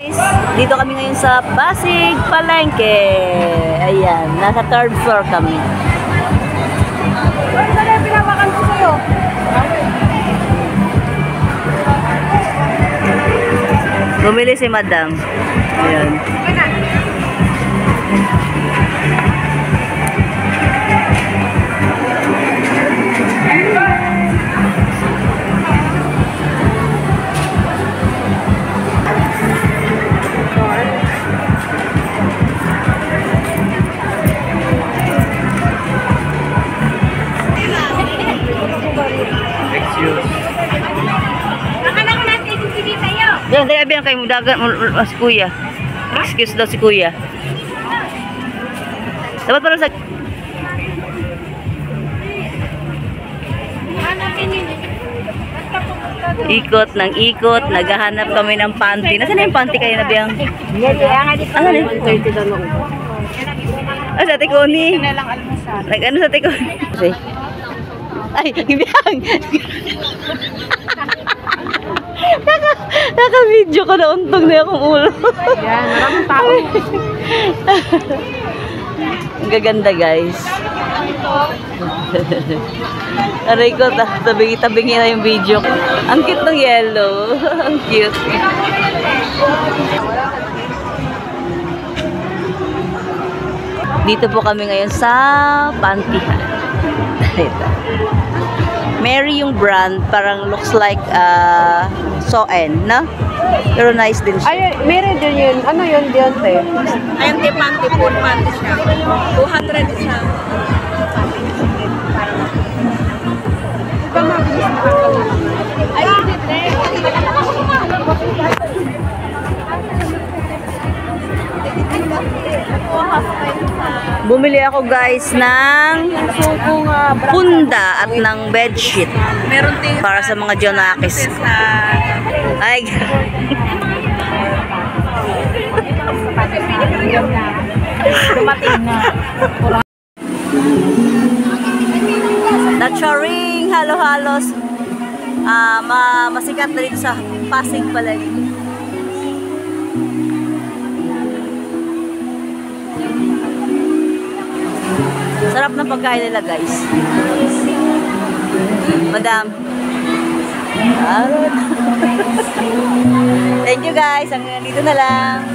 Dito kami ngayon sa Pasig Palengke. Ayan, nasa 3rd floor kami. Pinawakan ko sa'yo. Bumili si Madam. Ayan. Yan, kaya bilang kayo dagat si Kuya. Excuse daw si Kuya. Dapat pala sa... Ikot ng ikot, naghahanap kami ng panty. Nasaan na yung panty kayo na biyang? Ano na? Ah, sa Tikoni. Nag-ano sa Tikoni? Ay, biyang! Naka-video ko na untog na akong ulo. Yan, maraming tao. Ang gaganda, guys. Aray ko, tabingi na yung video. Ang cute ng yellow. Ang cute. Dito po kami ngayon sa Pantihan. Ito. Mary yung brand, parang looks like Soen, no? Pero nice din siya. Ay, meron din yun. Ano yun, Dionte? Ayun, panty, full panty siya. 200 isa. Ay, hindi. Bumili ako, guys, ng punda at ng bedsheet. Meron din para sa mga Jonakis. Ay, Dumating na. Nacharing halo-halos. Masikat na rin sa Pasig Palengke. Sarap ng pagkain nila, guys. Madam. Thank you, guys. Hanggang dito na lang.